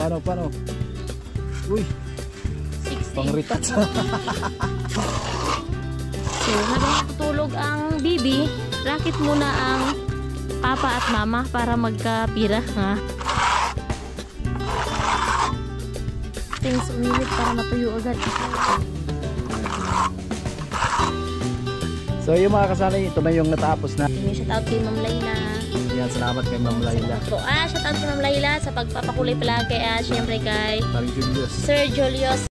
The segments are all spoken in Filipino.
Paano? Uy. 60. Pang-retouch. So, habang natutulog ang bibi, rakit muna ang papa at mama para magkapira, ha? Things umilit para matuyo agad. So yung mga kasanay, ito na yung natapos na. Shout out kay Ma'am Layla. Yan, salamat kay Ma'am Layla. Shout out kay Ma'am Layla sa pagpapakulay palagi at syempre kay Sir Julius.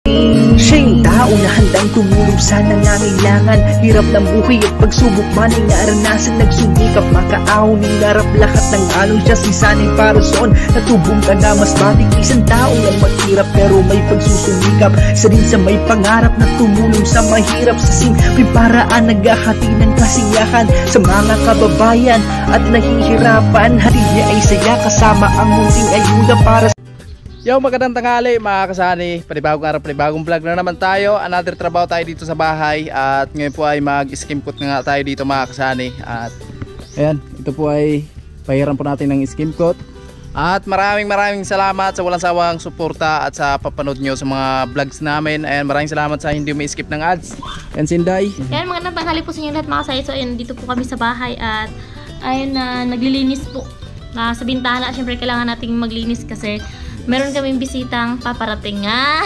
Siya yung tao na handang tumulong sa nangangailangan. Hirap ng buhay at pagsubok man ay naranasan. Nagsumikap makaahon, hinarap lahat ng alon. Siya si sanay para soon, natubong ka na mas batik. Isang tao lang maghirap pero may pagsusumikap. Isa rin sa may pangarap na tumulong sa mahirap. Sa simpleng paraan naghahati ng kasiyahan sa mga kababayan at nahihirapan. Hati niya ay saya kasama ang munting ayuda para Yo, magandang tanghali mga kasani. Panibagong araw, panibagong vlog na naman tayo. Another trabaho tayo dito sa bahay. At ngayon po ay mag-skim coat nga tayo dito mga kasani. At ayan, ito po ay pahiram po natin ng skim coat. At maraming salamat sa walang sawang suporta at sa papanood nyo sa mga vlogs namin. Ayan, maraming salamat sa hindi may skip ng ads. Ayan, Sinday. Ayan, magandang tanghali po sa inyo lahat mga kasani. So ayan, dito po kami sa bahay at ayun na naglilinis po. Sa bintana, syempre kailangan nating maglinis kasi meron kaming bisitang paparating nga.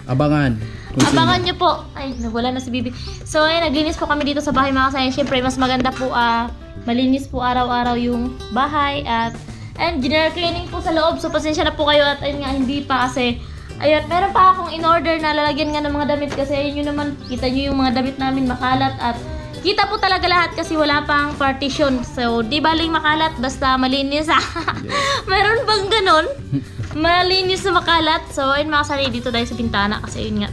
Abangan. Abangan nyo po. Ay, wala na si Bibi. So, ayun, naglinis po kami dito sa bahay mga kasaya. Siyempre, mas maganda po, malinis po araw-araw yung bahay. At, ayun, general cleaning po sa loob. So, pasensya na po kayo. At, ayun nga, hindi pa kasi, ayun, meron pa akong in-order na lalagyan nga ng mga damit. Kasi, ayun yun naman, kita nyo yung mga damit namin makalat. At, kita po talaga lahat kasi wala pang partition. So, di baling makalat, basta malinis. Meron bang ganon? Malinis na makalat. So, ayun mga kasari, dito tayo sa bintana kasi yun nga,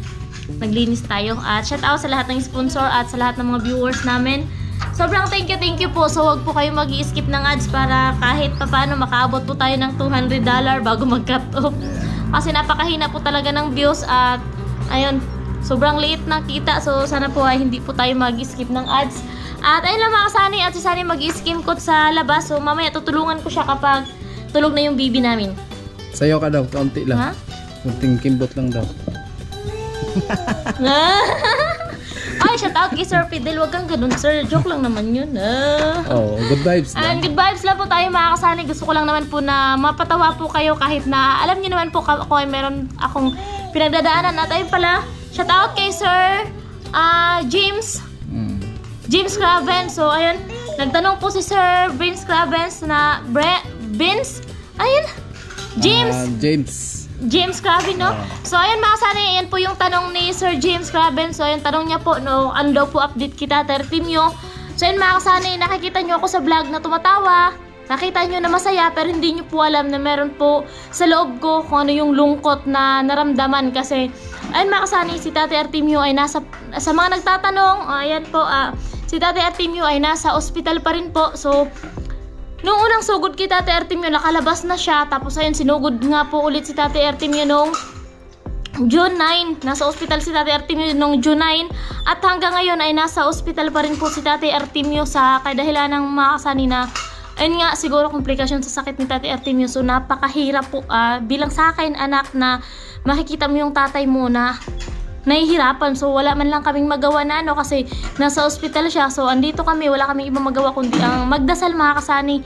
naglinis tayo. At shout out sa lahat ng sponsor at sa lahat ng mga viewers namin. Sobrang thank you po. So, wag po kayo mag-i-skip ng ads para kahit paano makaabot po tayo ng $200 bago mag-cut off. Kasi napakahina po talaga ng views at ayun, sobrang liit ng kita. So, sana po ay hindi po tayo mag-i-skip ng ads. At ayun lang mga kasani, at si Sani mag-i-skim coat sa labas. So, mamaya tutulungan ko siya kapag tulog na yung bibi namin. Sayo ka daw, kaunti lang. Ha? Kunting kimbot lang daw. Ay, shout out kay Sir Fidel. Wag kang ganun, sir. Joke lang naman yun. Oh, good vibes lang. And good vibes lang po tayo mga kasani. Gusto ko lang naman po na mapatawa po kayo kahit na alam niyo naman po ako ay meron akong pinagdadaanan. At ayun pala, shout out kay Sir James Craven. So, ayun, nagtanong po si Sir Vince Cravens na Vince? Ayun, James Craven, no? So, ayun mga kasani, ayan po yung tanong ni Sir James Craven. So, ayun, tanong niya po, no, ano daw po update kita, Tertimio. So, ayun mga kasani, nakikita nyo ako sa vlog na tumatawa. Nakita nyo na masaya, pero hindi nyo po alam na meron po sa loob ko kung ano yung lungkot na naramdaman. Kasi, ayun mga kasani, si Tate Artemio ay nasa, sa mga nagtatanong, ayan po, si Tate Artemio ay nasa ospital pa rin po. So, nung unang sugod kay Tate Artemio, nakalabas na siya. Tapos ayun, sinugod nga po ulit si Tate Artemio nung June 9. Nasa ospital si Tate Artemio nung June 9. At hanggang ngayon ay nasa ospital pa rin po si Tate Artemio sa kadahilan ng mga kasani na ayun nga, siguro komplikasyon sa sakit ni Tate Artemio. So napakahirap po bilang sa akin anak na makikita mo yung tatay mo na nahihirapan. So wala man lang kaming magawa na kasi nasa ospital siya. So andito kami, wala kaming ibang magawa kundi ang magdasal mga kasani.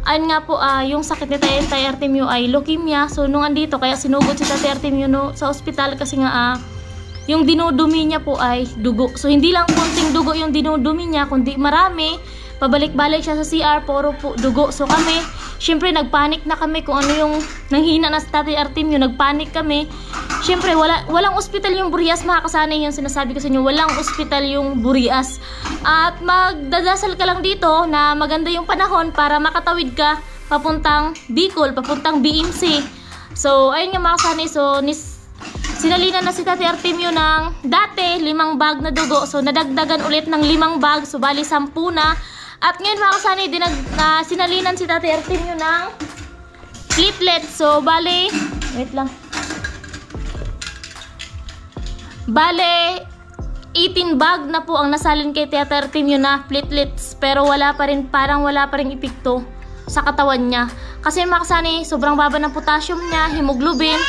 Ayun nga po, yung sakit ni Tate Artemio ay leukemia. So nung andito, kaya sinugod si Tate Artemio sa ospital kasi nga yung dinudumi niya po ay dugo. So hindi lang kunting dugo yung dinudumi niya, kundi marami. Pabalik-balik siya sa CR, puro po dugo. So kami, syempre nagpanik na kami kung ano yung nanghina na sa Tate Artemio. Nagpanik kami. Syempre walang ospital yung Burias mga kasani, yung sinasabi ko sa inyo. Walang ospital yung Burias. At magdadasal ka lang dito na maganda yung panahon para makatawid ka papuntang Bicol, papuntang BMC. So ayun nga mga kasani. So sinalinan na si Tate Artemio ng dati 5 bag na dugo. So nadagdagan ulit ng 5 bag. So bali 10 na. At ngayon mga kasani, sinalinan si Tate Artemio ng platelets. So, bale, wait lang. Bale, 18 bag na po ang nasalin kay Tate Artemio na platelets. Pero wala pa rin, parang wala pa rin epekto sa katawan niya. Kasi mga kasani, sobrang baba ng potassium niya, hemoglobin.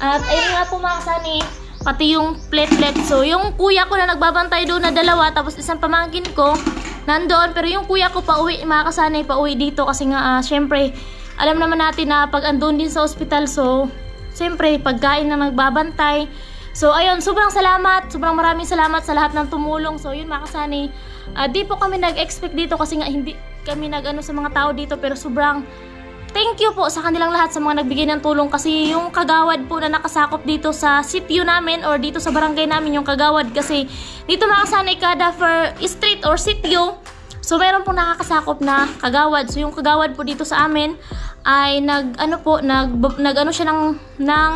At ayun nga po mga kasani, pati yung platelet. So yung kuya ko na nagbabantay doon na dalawa, tapos isang pamangkin ko nandoon. Pero yung kuya ko pauwi, mga kasani, pauwi dito kasi nga syempre, alam naman natin na pag andun din sa ospital, so syempre pagkain na nagbabantay. So ayun, sobrang maraming salamat sa lahat ng tumulong. So yun mga kasani, di po kami nag-expect dito kasi nga hindi kami nag-ano sa mga tao dito, pero sobrang thank you po sa kanilang lahat sa mga nagbigay ng tulong. Kasi yung kagawad po na nakasakop dito sa sitio namin or dito sa barangay namin, yung kagawad kasi dito mga kasani, kada for street or sitio, so meron pong nakakasakop na kagawad. So yung kagawad po dito sa amin ay nag-ano siya ng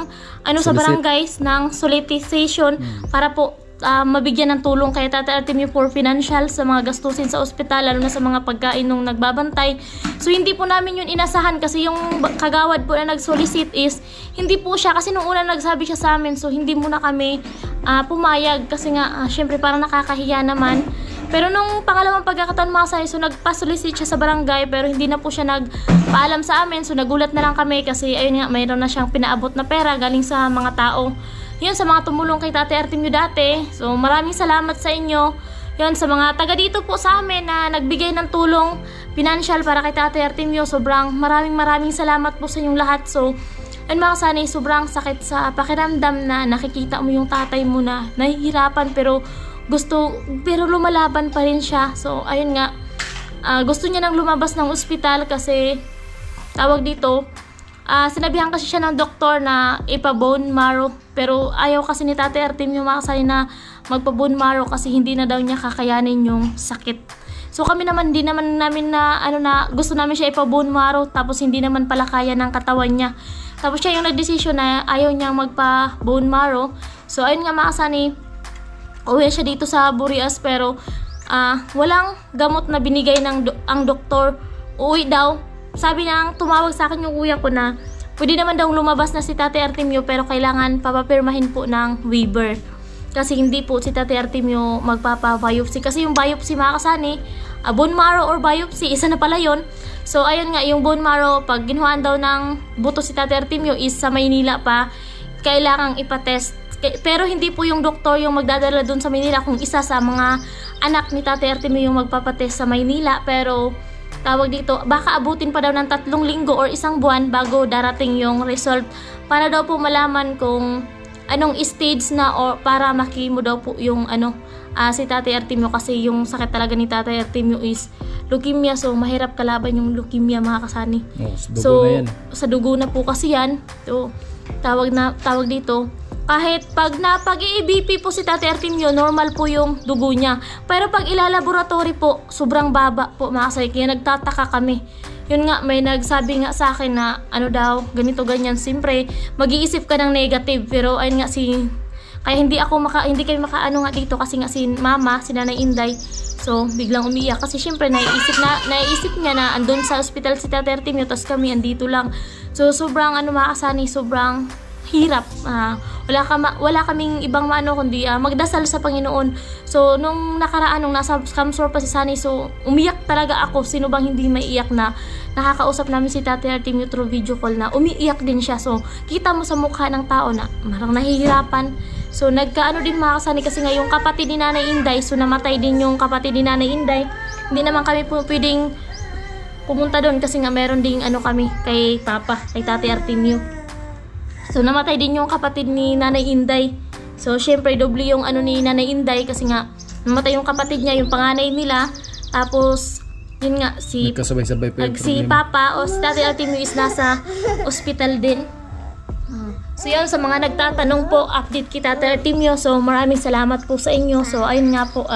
sa barangays ng solicitation para po mabigyan ng tulong kay Tatay Artemio for financial sa mga gastusin sa ospital, lalo na sa mga pagkain nung nagbabantay. So hindi po namin yun inasahan kasi yung kagawad po na nag-solicit is hindi po siya, kasi nung una nagsabi siya sa amin, so hindi muna kami pumayag kasi nga syempre parang nakakahiya naman. Pero nung pangalawang pagkakataon mga kasani, so nagpa-solicit siya sa barangay pero hindi na po siya nagpaalam sa amin. So nagulat na lang kami kasi ayun nga, mayroon na siyang pinaabot na pera galing sa mga tao. Yun, sa mga tumulong kay Tatay Artemio dati. So maraming salamat sa inyo. Yun, sa mga taga dito po sa amin na nagbigay ng tulong financial para kay Tatay Artemio, sobrang maraming salamat po sa inyong lahat. So ayun mga kasani, sobrang sakit sa pakiramdam na nakikita mo yung tatay mo na nahihirapan pero lumalaban pa rin siya. So ayun nga, gusto niya nang lumabas ng ospital kasi tawag dito, sinabihan kasi siya ng doktor na ipa-bone marrow, pero ayaw kasi ni Tatay Artemio mga kasani na magpa-bone marrow kasi hindi na daw niya kakayanin yung sakit. So kami naman, hindi naman namin na gusto namin siya ipa-bone marrow tapos hindi naman pala kaya ng katawan niya. Tapos siya yung nag-desisyon na ayaw niyang magpa-bone marrow. So ayun nga mga kasani, uwi siya dito sa Burias pero walang gamot na binigay ang doktor. Uwi daw. Sabi niya, tumawag sa akin yung kuya ko na pwede naman daw lumabas na si Tatay Artemio pero kailangan papapirmahin po ng waiver. Kasi hindi po si Tatay Artemio magpapa-biopsy. Kasi yung biopsy mga kasani, bone marrow or biopsy, isa na pala yun. So ayun nga, yung bone marrow, pag ginuhaan daw ng buto si Tatay Artemio is sa Maynila pa, kailangang ipatest. Pero hindi po yung doktor yung magdadala dun sa Maynila, kung isa sa mga anak ni Tatay Artemio yung magpapatest sa Maynila. Pero tawag dito, baka abutin pa daw ng 3 linggo or 1 buwan bago darating yung result para daw po malaman kung anong stage na or para makimo daw po yung si Tatay Artemio, kasi yung sakit talaga ni Tatay Artemio is leukemia. So mahirap kalaban yung leukemia mga kasani. So sa dugo na po kasi yan. So tawag dito, kahit pag i-BP po si Tatay Artemio, normal po yung dugo niya. Pero pag ilalaboratory po, sobrang baba po mga kasani. Kaya nagtataka kami. Yun nga, may nagsabi nga sa akin na daw, ganito ganyan. Siyempre, mag-iisip ka ng negative. Pero ayun nga, kaya hindi kami makaano nga dito kasi nga si mama, si Nanay Inday. So biglang umiyak kasi syempre naiisip niya na andun sa ospital si Tatay Artemio, tapos kami andito lang. So sobrang mga kasani, sobrang hirap. Wala kaming ibang kundi magdasal sa Panginoon. So nung nakaraan, nung nasa Camsor pa si Sunny, so umiyak talaga ako. Sino bang hindi maiiyak na nakakausap namin si Tatay Artemio through video call na umiiyak din siya. So kita mo sa mukha ng tao na marang nahihirapan. So nagkaano din mga kasani kasi nga yung kapatid ni Nanay Inday, so namatay din yung kapatid ni Nanay Inday. Hindi naman kami pwedeng pumunta doon kasi nga meron ding kami kay Tatay Artemio. So namatay din yung kapatid ni Nanay Inday. So syempre doble yung ni Nanay Inday kasi nga namatay yung kapatid niya, yung panganay nila. Tapos yun nga, si Papa o si Tatay Artemio is nasa ospital din. So yun, sa mga nagtatanong po, update kita Tatay Artemio. So maraming salamat po sa inyo. So ayun nga po,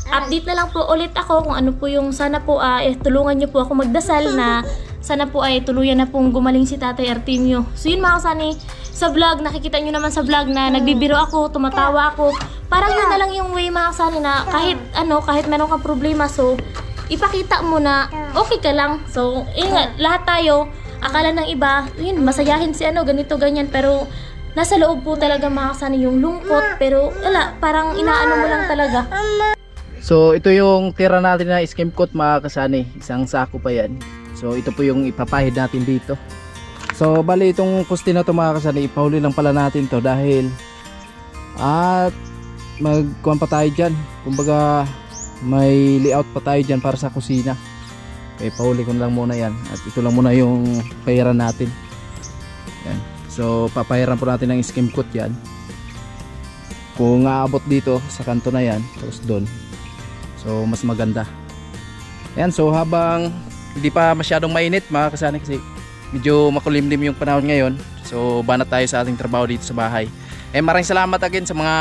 update na lang po ulit ako kung ano po yung sana po tulungan nyo po ako magdasal na sana po ay tuluyan na pong gumaling si Tatay Artemio. So yun mga kasani, sa vlog, nakikita nyo naman sa vlog na nagbibiro ako, tumatawa ako. Parang yun na lang yung way mga kasani na kahit meron kang problema, so ipakita mo na okay ka lang. So lahat tayo, akala ng iba, yun, masayahin si ganito, ganyan. Pero nasa loob po talaga mga kasani yung lungkot. Pero wala, parang inaano mo lang talaga. So ito yung tira natin na skim coat mga kasani. Isang sako pa yan. So ito po yung ipapahid natin dito. So bali itong poste na to mga kasani, ipahuli lang pala natin to dahil at magkuhan pa tayo dyan. Kumbaga may layout pa tayo dyan para sa kusina. Okay, pahuli ko lang muna yan. At ito lang muna yung pahiran natin. Yan. So papahiran po natin ng skim coat yan. Kung aabot dito sa kanto na yan, tapos doon. So mas maganda. Yan, so habang hindi pa masyadong mainit mga kasani kasi medyo makulimlim yung panahon ngayon. So banat tayo sa ating trabaho dito sa bahay. Maraming salamat again sa mga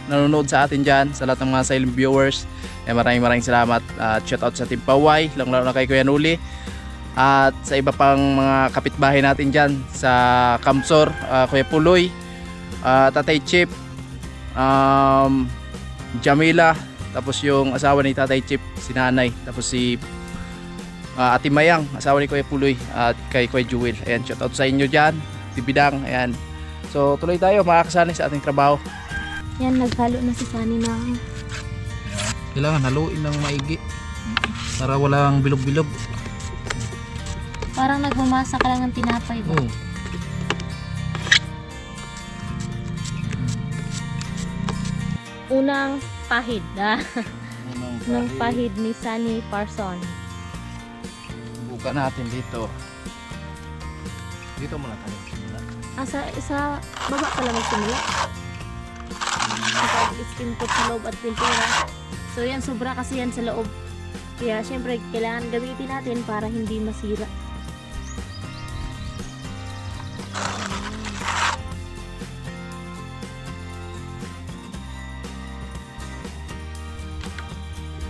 nanonood sa atin dyan, sa lahat ng mga silent viewers. Maraming salamat at shout out sa Team Paway, lalo na kay Kuya Nuli. At sa iba pang mga kapitbahay natin dyan, sa Kamsor, Kuya Puloy, Tatay Chip, Jamila, tapos yung asawa ni Tatay Chip, si Nanay, tapos si Ate Mayang, asawa ni Kuya Puloy, at kay Kuya Jewel. Ayan, shout out sa inyo dyan, Tibidang, ayan. So tuloy tayo mga kasani sa ating trabaho. Yan, naghalo na si Sunny na. Kailangan haluin ng maigi para walang bilog-bilog. Parang nagmamasa ka lang ng tinapay. Oo. Unang pahid. Unang pahid ni Sunny Parson. Buka natin dito. Dito muna tayo. Sa baba pala magsimula. Kapag skim coat sa loob at pintura. So yan, sobra kasi yan sa loob. Kaya syempre kailangan gamitin natin para hindi masira.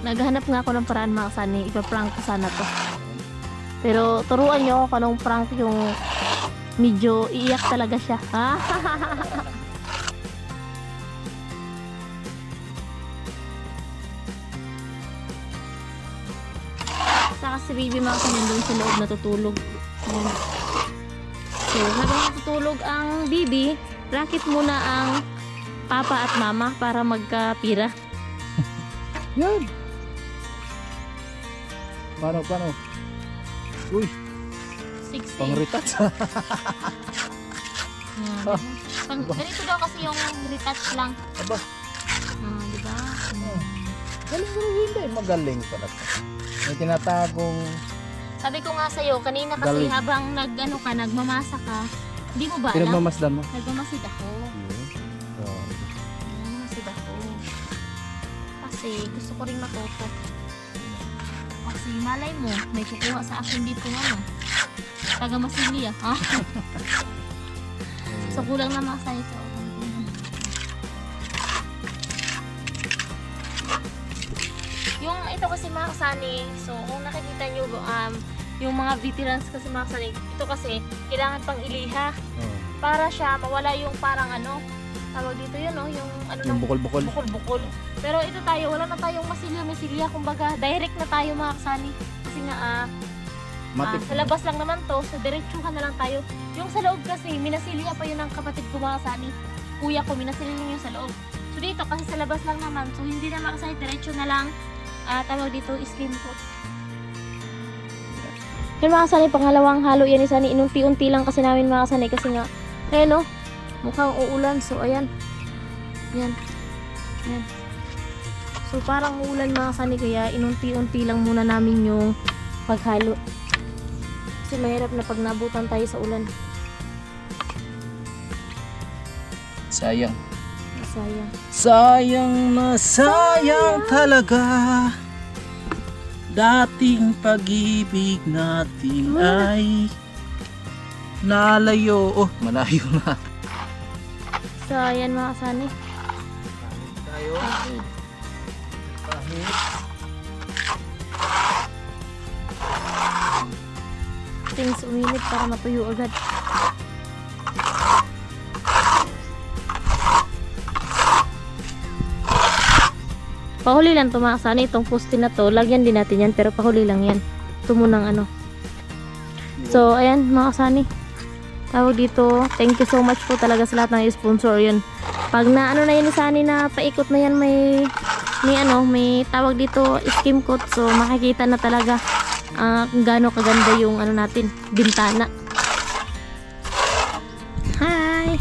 Naghahanap nga ako ng paraan mga kasani. Ipa-prank ko sana to. Pero turuan nyo ako anong prank yung medyo iiyak talaga siya. Saka si baby mga kasani doon sa loob natutulog. So habang natutulog ang baby, rakit muna ang papa at mama para magkapira. Yan. Paano? Uy, 16. pang-retouch. Ganito daw kasi yung retouch lang. Aba, Diba? galing ko hindi. Magaling pala. May tinatagong Sabi ko nga sa'yo, kanina kasi galing. habang nagmamasa ka, hindi mo ba alam? Pinagmamasdan mo. Nagmamasid ako. Nagmamasid ako. Kasi gusto ko rin matuto. Kasi malay mo, may kukuha sa akin dito taga Masilia. So kulang na mga sa'yo. Yung ito kasi mga kasani, so kung nakikita nyo, yung mga veterans kasi mga kasani, ito kasi kailangan pang iliha para siya mawala yung parang tawag dito yun yung Yung bukol-bukol. Bukol-bukol. Pero ito tayo, wala na tayong masilya, kumbaga direct na tayo mga kasani. Kasi nga sa labas lang naman to, so diretsuhan na lang tayo. Yung sa loob kasi, minasilya pa yun ng kapatid ko mga kasani. Kuya ko, minasilya yung sa loob. So dito, kasi sa labas lang naman, so hindi na mga kasani, diretso na lang. Tawag dito, skim coat. Yan mga kasani, pangalawang halo yan ni Sunny. Inunti-unti lang kasi namin mga kasani, kasi nga, ayun mukhang uulan. So ayan. Yan. So parang uulan mga kasani, kaya inunti-unti lang muna namin yung paghalo. Kasi mahirap na pag nabutan tayo sa ulan. Sayang. Sayang. Sayang talaga. Dating pag-ibig natin ay nalayo. Oh, malayo na. So ayan mga kasani. Tayo. Things uminit para matuyo agad. Pahuli lang to mga kasani, itong poste na to, lagyan din natin yan, pero pahuli lang yan. Ito munang So ayan mga kasani, tawag dito, thank you so much po talaga sa lahat ng sponsor. Yun, pag na na yan ni Sunny na paikot na yan, may tawag dito skim coat, so makikita na talaga kung gaano kaganda yung ano natin, bintana. Hi!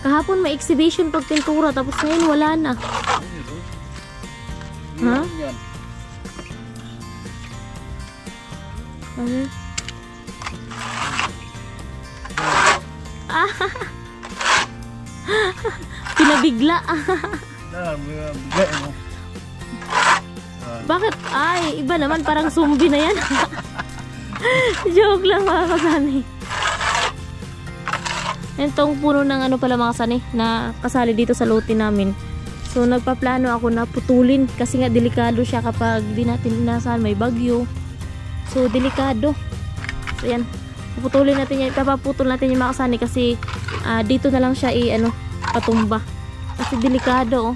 Kahapon may exhibition pagpintura tapos ngayon wala na. Ha? Yan. Ano? Pinabigla. Bakit? Ay, iba naman, parang zombie na yan. Joke lang mga kasani. Itong puno ng ano pala mga kasani na kasali dito sa lote namin. So nagpaplano ako na putulin kasi nga delikado siya kapag di natin inasahan may bagyo. So delikado. So yan, puputulin natin yan, papaputol natin yung mga kasani kasi dito na lang siya patumba. Kasi delikado oh.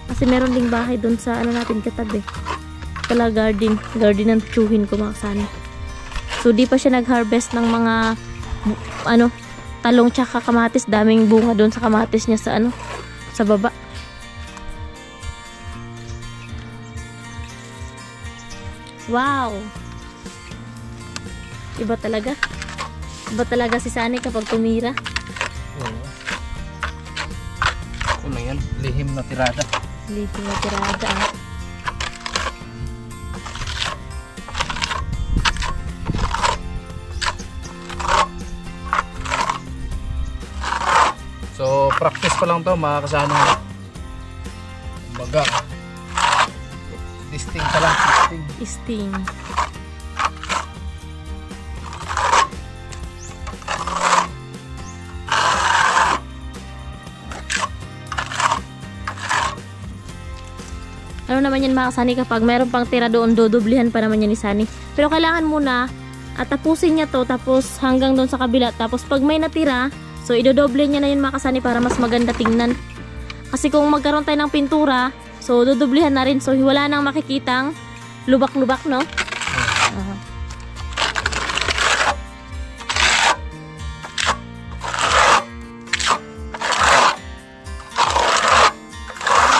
Kasi meron ding bahay doon sa ano natin katabi. Pala garden ng tsuhin ko mga kasani. So di pa siya nag-harvest ng mga talong tsaka kamatis, daming bunga doon sa kamatis niya sa sa baba. Wow. Iba talaga. Iba talaga si Sunny kapag tumira. Oo. Ano yan? Lihim na tirada. Lihim na tirada. So, practice pa lang to mga kasano. Kumbaga, listing pa lang. Listing. Ano naman yan mga kasani, kapag meron pang tira doon, dodoblihan pa naman yan ni Sunny. Pero kailangan muna tapusin niya to, tapos hanggang doon sa kabila. Tapos pag may natira, so idodoble niya na yun mga kasani para mas maganda tingnan. Kasi kung magkaroon tayo ng pintura, so dodoblihan na rin. So wala nang makikitang lubak-lubak, no?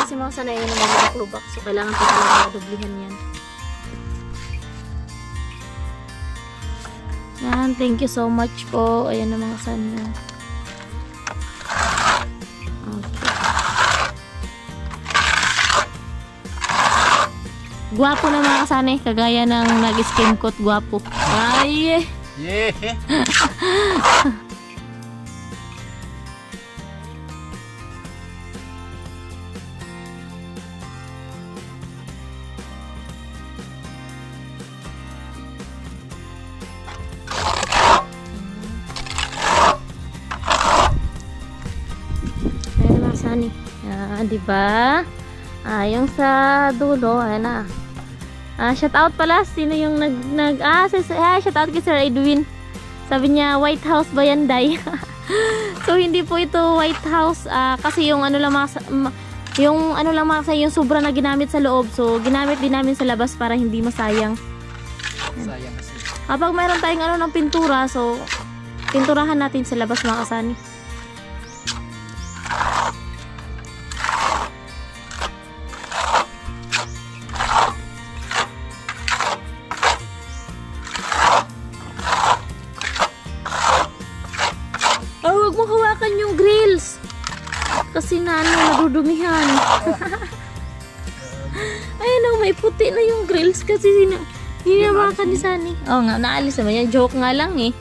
Kasi mga sanay yun naman lubak-lubak. So kailangan pa talaga dodoblihan yan. Yan, thank you so much po. Ayan na mga sanay. Gwapo na mga kasani, kagaya ng nag-skim coat, gwapo. Ay! Yeah! Ayan mga kasani. Diba? Yung sa dulo, ayan na. Shout out pala, sino yung shout out kay Sir Edwin. Sabi niya, White House Bayanday. So hindi po ito White House, kasi yung yung sobra na ginamit sa loob. So ginamit din namin sa labas para hindi masayang. Sayang kasi. Kapag mayroon tayong ng pintura, so pinturahan natin sa labas mga kasani. Huwag mo hawakan yung grills kasi nadudumihan. Ayun may puti na yung grills kasi hinawakan ni Sunny. Oo nga, naalis naman yan. Joke nga lang eh.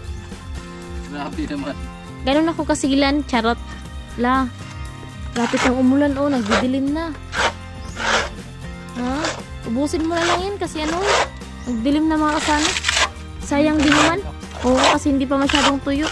Grabe naman. Ganun ako kasilan, charot. Lapit ng umulan, nagdidilim na. Ubusin mo na lang yan kasi nagdilim na mga kasana. Sayang din naman. Oo, kasi hindi pa masyadong tuyo.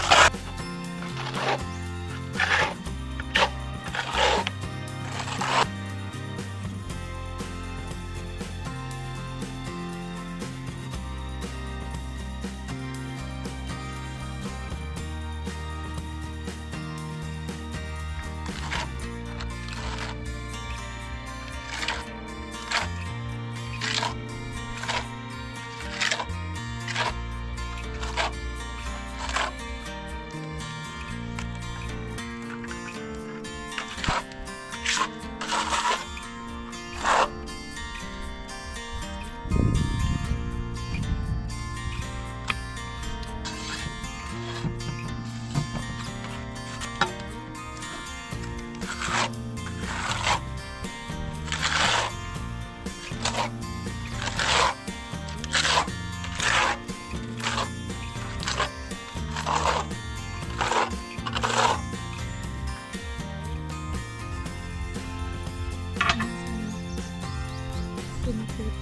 Skin coat.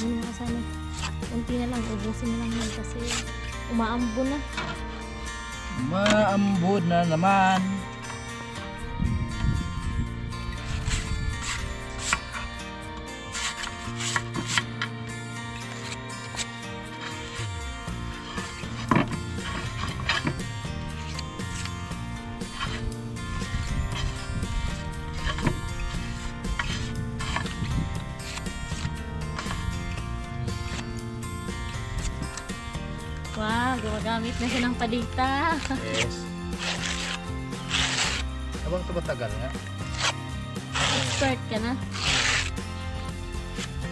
Ano nga sana, kunti na lang, ubusin na lang yan kasi umaambo na. Maambod na naman. Wow, gumagamit na siya ng palita. Yes. Abang ito matagal nga. Expert ka na.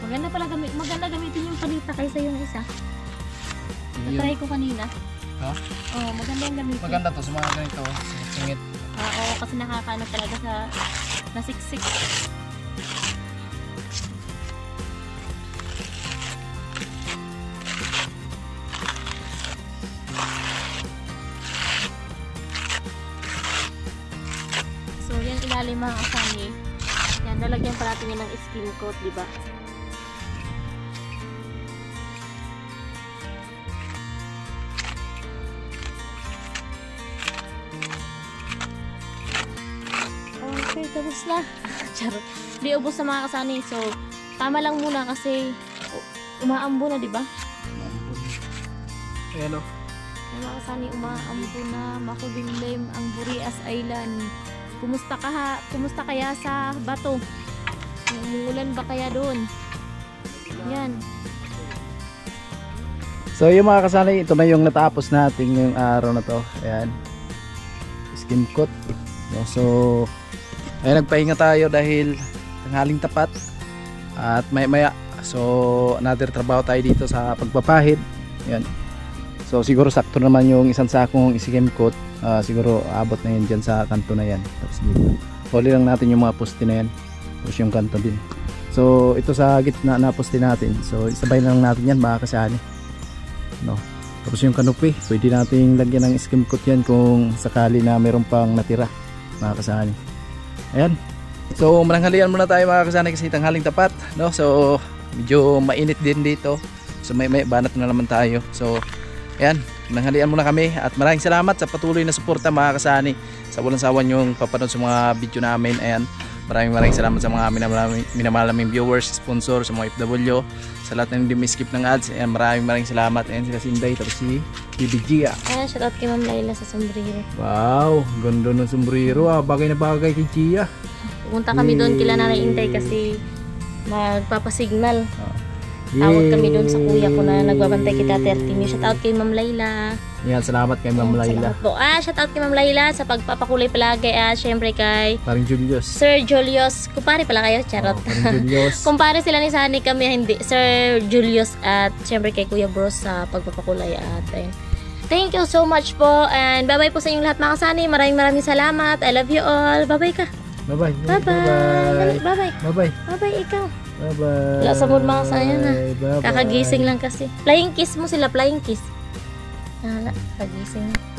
Maganda gamitin yung palita kaysa yung isa. Natry ko kanina. Ha? Oo, maganda yung gamitin. Maganda to sa mga ganito. Singit. Oo, kasi nakakaano talaga sa nasiksik. So, yan ilalim mga kasani. Yan, lalagyan pa natin yan ng skin coat, di ba? Okay, tapos na. Charot. Di ubos sa mga kasani. So, tama lang muna kasi umaambo na, di ba? Ayan o. Ay, mga kasani, umaambo na. Makulimlim ang Burias Island. Kumusta kaya sa bato? Umuulan ba kaya doon? Yan. So yung mga kasali, ito na yung natapos natin yung araw na to. Ayan. Skin coat. No, so ay nagpahinga tayo dahil tanghaling tapat. At maya so another trabaho tayo dito sa pagpapahid. Ayan. So siguro sakto naman yung isang sakong skin coat. Siguro abot na yun dyan sa kanto na yan. Tapos dito huli lang natin yung mga poste na yan, tapos yung kanto din. So ito sa gitna na poste natin, so isabay lang natin yan mga kasali, no? Tapos yung kanupi pwede nating lagyan ng skim coat yan kung sakali na meron pang natira mga kasali. Ayan, so mananghalian muna tayo mga kasali kasi tanghaling tapat, no? So medyo mainit din dito, so may banat na naman tayo. So ayan, nanghalian muna kami at maraming salamat sa patuloy na suporta mga kasani, sa walang sawan yung papanood sa mga video namin. Ayan, maraming salamat sa mga minamalaming viewers, sponsor, sa mga FW, sa lahat na hindi skip ng ads. Ayan, maraming salamat. Ayan sila si Inday, tapos si Gia. Ayan, shoutout kay Ma'am Laila sa sombrero. Wow, ganda ng sombrero ah, bagay na bagay kay Gia. Pumunta kami doon kila Nanay Inday kasi magpapasignal. Tawag kami doon sa kuya ko na nagbabantay kita 30 minutes. Shoutout kay Ma'am Laila. Yan, salamat kay Ma'am Laila. Salamat po. Shoutout kay Ma'am Laila sa pagpapakulay palagi. Syempre kay Paring Julius. Sir Julius. Kumpare pala kayo, charot. Paring Julius. Kumpare sila ni Sani, kami hindi. Sir Julius at syempre kay Kuya Bros sa pagpapakulay at ayun. Thank you so much po and bye-bye po sa inyong lahat mga kasani. Maraming salamat. I love you all. Bye-bye ka. Bye-bye. Bye-bye. Bye-bye. Bye-bye. Bye-bye ikaw. Bye-bye. Wala sa mood mga kasaya na. Bye-bye. Kakagising lang kasi. Flying kiss mo sila, flying kiss. Wala, kagising na.